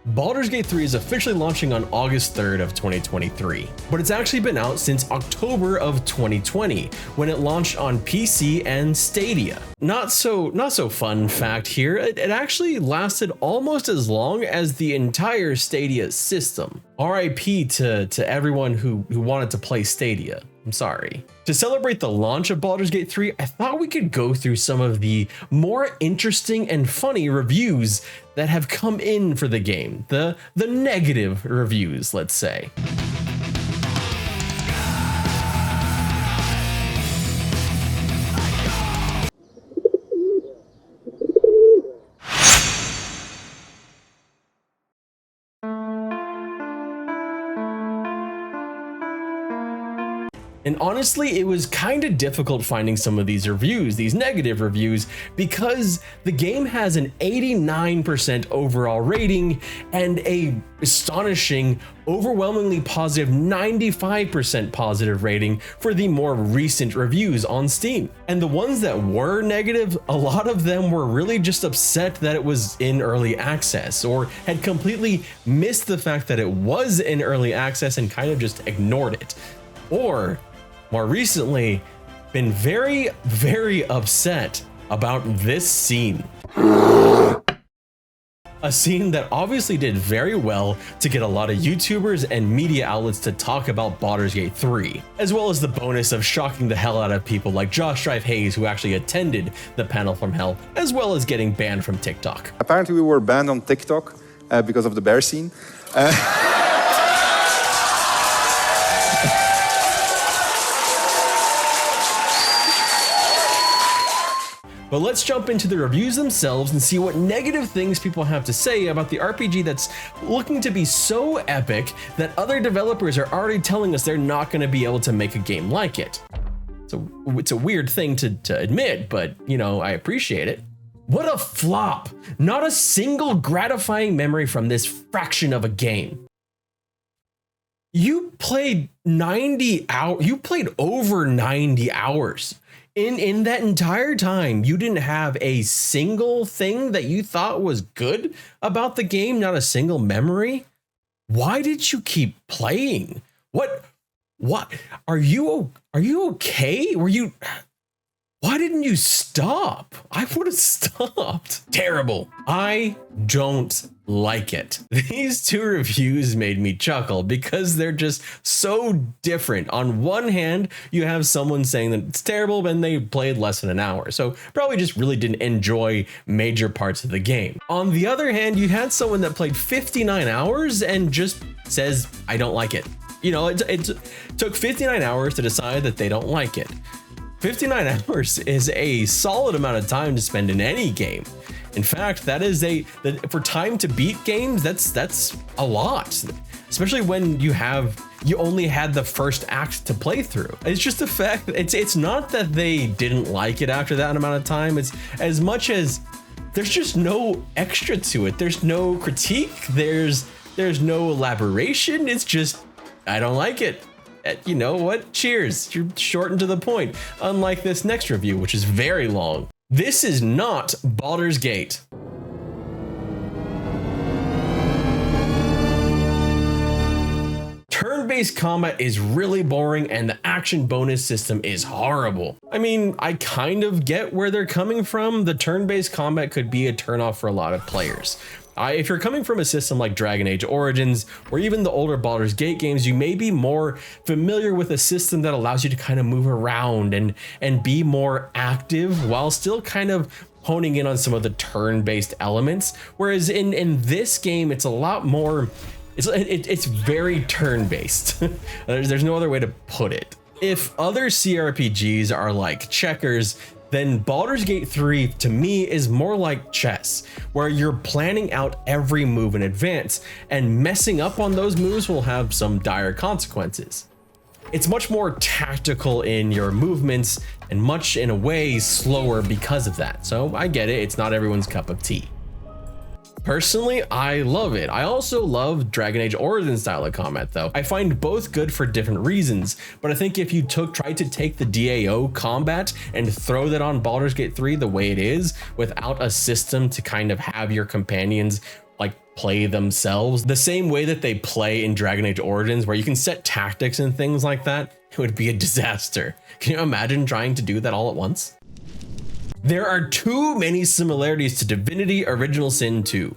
Baldur's Gate 3 is officially launching on August 3rd of 2023, but it's actually been out since October of 2020 when it launched on PC and Stadia. Not so fun fact here, it actually lasted almost as long as the entire Stadia system. RIP to everyone who wanted to play Stadia. I'm sorry. To celebrate the launch of Baldur's Gate 3, I thought we could go through some of the more interesting and funny reviews that have come in for the game. The negative reviews, let's say. And honestly, it was kind of difficult finding some of these reviews, these negative reviews, because the game has an 89% overall rating and a astonishing, overwhelmingly positive 95% positive rating for the more recent reviews on Steam. And the ones that were negative, a lot of them were really just upset that it was in early access or had completely missed the fact that it was in early access and kind of just ignored it. Or more recently, been very, very upset about this scene. A scene that obviously did very well to get a lot of YouTubers and media outlets to talk about Baldur's Gate 3, as well as the bonus of shocking the hell out of people like Josh Drive Hayes, who actually attended the panel from hell, as well as getting banned from TikTok. Apparently we were banned on TikTok because of the bear scene. But let's jump into the reviews themselves and see what negative things people have to say about the RPG that's looking to be so epic that other developers are already telling us they're not going to be able to make a game like it. So it's a weird thing to admit, but you know, I appreciate it. What a flop! Not a single gratifying memory from this fraction of a game. You played 90 hours, you played over 90 hours. In that entire time, you didn't have a single thing that you thought was good about the game, not a single memory. Why did you keep playing? What are you okay? Why didn't you stop? I would have stopped. Terrible. I don't like it. These two reviews made me chuckle because they're just so different. On one hand, you have someone saying that it's terrible and they played less than an hour, so probably just really didn't enjoy major parts of the game. On the other hand, you had someone that played 59 hours and just says, I don't like it. You know, it took 59 hours to decide that they don't like it. 59 hours is a solid amount of time to spend in any game. In fact, that is for time to beat games, that's a lot, especially when you only had the first act to play through. It's just the fact that it's not that they didn't like it after that amount of time. It's as much as there's just no extra to it. There's no critique. There's no elaboration. It's just, I don't like it. You know what? Cheers. You're short and to the point. Unlike this next review, which is very long. This is not Baldur's Gate. Turn-based combat is really boring and the action bonus system is horrible. I mean, I kind of get where they're coming from. The turn-based combat could be a turnoff for a lot of players. If you're coming from a system like Dragon Age Origins or even the older Baldur's Gate games, you may be more familiar with a system that allows you to kind of move around and be more active while still kind of honing in on some of the turn-based elements. Whereas in this game, it's a lot more, it's very turn-based. There's no other way to put it. If other CRPGs are like checkers, then Baldur's Gate 3 to me is more like chess, where you're planning out every move in advance, and messing up on those moves will have some dire consequences. It's much more tactical in your movements and much in a way slower because of that. So I get it, it's not everyone's cup of tea. Personally, I love it. I also love Dragon Age Origins style of combat though. I find both good for different reasons, but I think if you tried to take the DAO combat and throw that on Baldur's Gate 3 the way it is, without a system to kind of have your companions like play themselves the same way that they play in Dragon Age Origins, where you can set tactics and things like that, it would be a disaster. Can you imagine trying to do that all at once? There are too many similarities to Divinity Original Sin 2.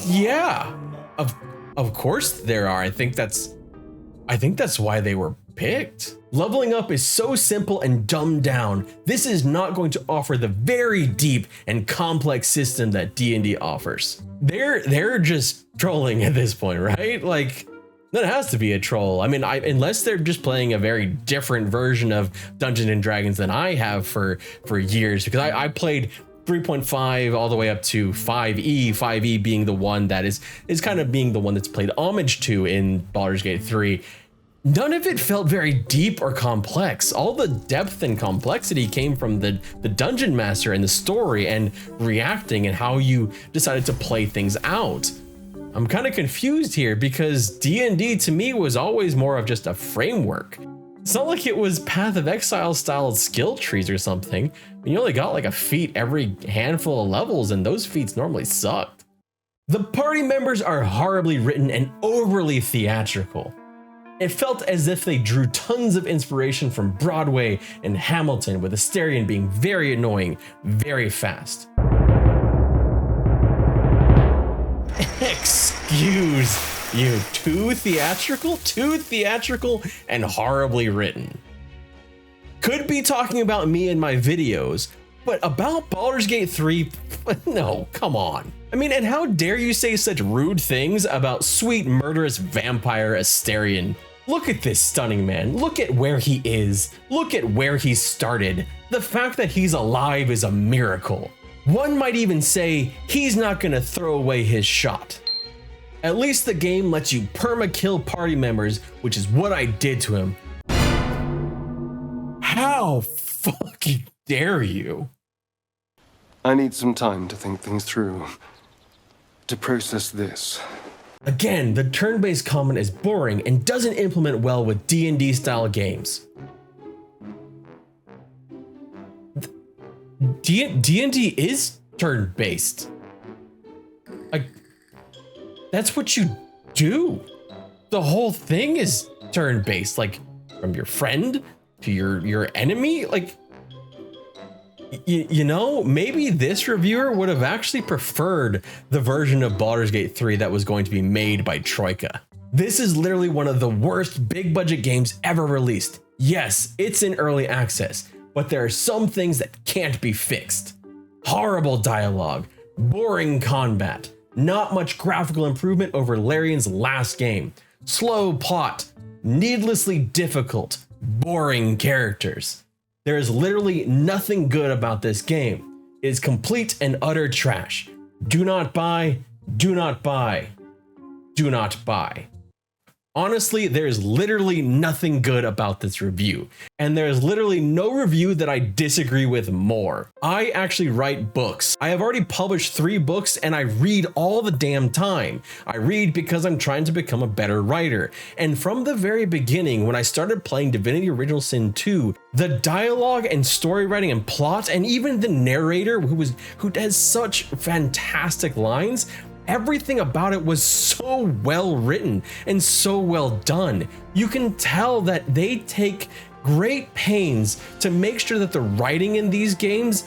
Yeah, of course there are. I think that's why they were picked. Leveling up is so simple and dumbed down. This is not going to offer the very deep and complex system that D&D offers. They're just trolling at this point, right? Like, that has to be a troll. I mean, unless they're just playing a very different version of Dungeons and Dragons than I have for years, because I played 3.5 all the way up to 5e, 5e being the one that is kind of being the one that's played homage to in Baldur's Gate 3. None of it felt very deep or complex. All the depth and complexity came from the dungeon master and the story and reacting and how you decided to play things out. I'm kind of confused here because D&D to me was always more of just a framework. It's not like it was Path of Exile style skill trees or something. I mean, you only got like a feat every handful of levels, and those feats normally sucked. The party members are horribly written and overly theatrical. It felt as if they drew tons of inspiration from Broadway and Hamilton, with Astarion being very annoying very fast. Excuse you, too theatrical and horribly written. Could be talking about me in my videos, but about Baldur's Gate 3, no, come on. I mean, and how dare you say such rude things about sweet murderous vampire Astarion? Look at this stunning man. Look at where he is. Look at where he started. The fact that he's alive is a miracle. One might even say he's not gonna throw away his shot. At least the game lets you perma-kill party members, which is what I did to him. How fucking dare you? I need some time to think things through, to process this. Again, the turn-based combat is boring and doesn't implement well with D&D style games. D&D is turn-based. Like, that's what you do. The whole thing is turn-based, like from your friend to your enemy. Like, you know, maybe this reviewer would have actually preferred the version of Baldur's Gate 3 that was going to be made by Troika. This is literally one of the worst big budget games ever released. Yes, it's in early access, but there are some things that can't be fixed. Horrible dialogue, boring combat, not much graphical improvement over Larian's last game, slow plot, needlessly difficult, boring characters. There is literally nothing good about this game. It is complete and utter trash. Do not buy, do not buy, do not buy. Honestly, there's literally nothing good about this review, and there's literally no review that I disagree with more. I actually write books. I have already published 3 books, and I read all the damn time. I read because I'm trying to become a better writer. And from the very beginning, when I started playing Divinity Original Sin 2, the dialogue and story writing and plot, and even the narrator who has such fantastic lines, everything about it was so well written and so well done. You can tell that they take great pains to make sure that the writing in these games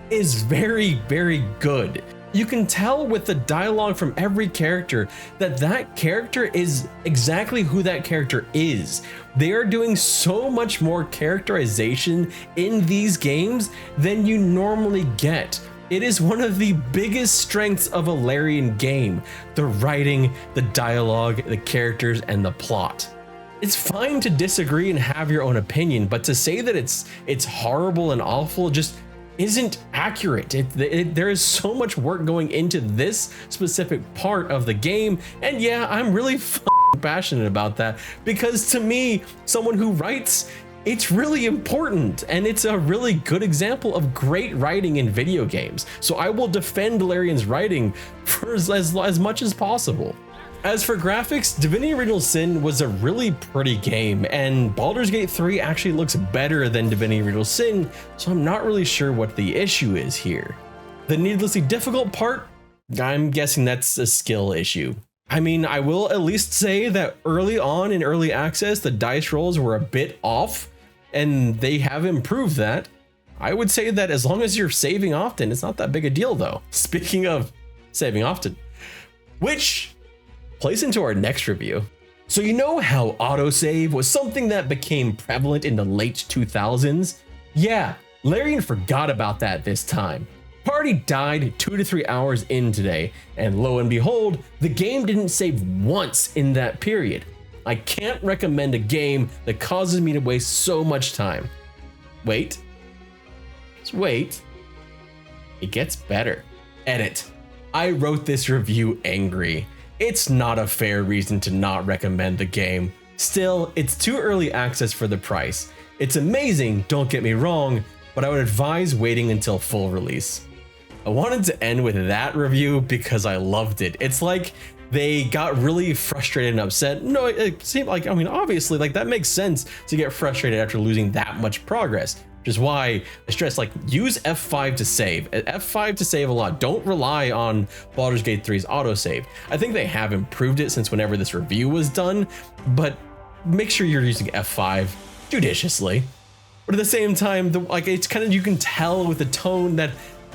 is very, very good. You can tell with the dialogue from every character that that character is exactly who that character is. They are doing so much more characterization in these games than you normally get. It is one of the biggest strengths of a Larian game: the writing, the dialogue, the characters, and the plot. It's fine to disagree and have your own opinion, but to say that it's horrible and awful just isn't accurate. There is so much work going into this specific part of the game, and yeah, I'm really passionate about that, because to me, someone who writes, it's really important, and it's a really good example of great writing in video games. So I will defend Larian's writing for as much as possible. As for graphics, Divinity Original Sin was a really pretty game, and Baldur's Gate 3 actually looks better than Divinity Original Sin, so I'm not really sure what the issue is here. The needlessly difficult part, I'm guessing that's a skill issue. I mean, I will at least say that early on in early access, the dice rolls were a bit off, and they have improved that. I would say that as long as you're saving often, it's not that big a deal though. Speaking of saving often, which plays into our next review. So you know how autosave was something that became prevalent in the late 2000s? Yeah, Larian forgot about that this time. Party died 2 to 3 hours in today, and lo and behold, the game didn't save once in that period. I can't recommend a game that causes me to waste so much time. Wait. Just wait. It gets better. Edit. I wrote this review angry. It's not a fair reason to not recommend the game. Still, it's too early access for the price. It's amazing, don't get me wrong, but I would advise waiting until full release. I wanted to end with that review because I loved it. It's like they got really frustrated and upset. No, it seemed like, I mean, obviously, like that makes sense to get frustrated after losing that much progress, which is why I stress, like, use F5 to save. F5 to save a lot. Don't rely on Baldur's Gate 3's autosave. I think they have improved it since whenever this review was done, but make sure you're using F5 judiciously. But at the same time, like, it's kind of, you can tell with the tone that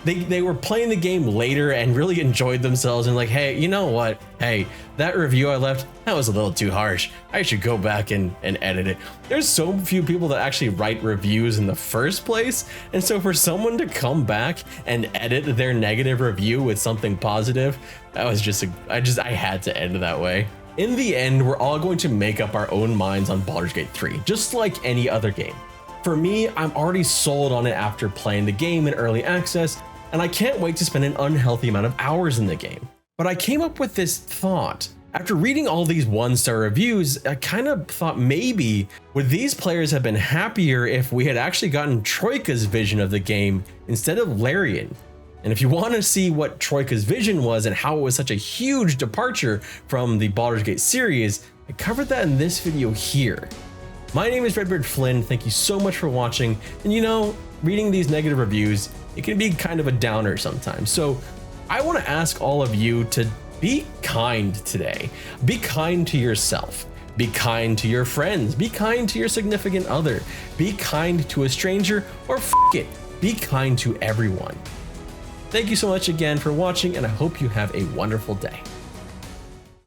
they were playing the game later and really enjoyed themselves and like, hey, you know what? Hey, that review I left, that was a little too harsh. I should go back and edit it. There's so few people that actually write reviews in the first place. And so for someone to come back and edit their negative review with something positive, that was just, I had to end that way. In the end, we're all going to make up our own minds on Baldur's Gate 3, just like any other game. For me, I'm already sold on it after playing the game in early access, and I can't wait to spend an unhealthy amount of hours in the game. But I came up with this thought. After reading all these 1-star reviews, I kind of thought maybe would these players have been happier if we had actually gotten Troika's vision of the game instead of Larian. And if you want to see what Troika's vision was and how it was such a huge departure from the Baldur's Gate series, I covered that in this video here. My name is Redbeard Flynn, thank you so much for watching, and you know, reading these negative reviews, it can be kind of a downer sometimes. So I want to ask all of you to be kind today. Be kind to yourself. Be kind to your friends. Be kind to your significant other. Be kind to a stranger, or f it, be kind to everyone. Thank you so much again for watching, and I hope you have a wonderful day.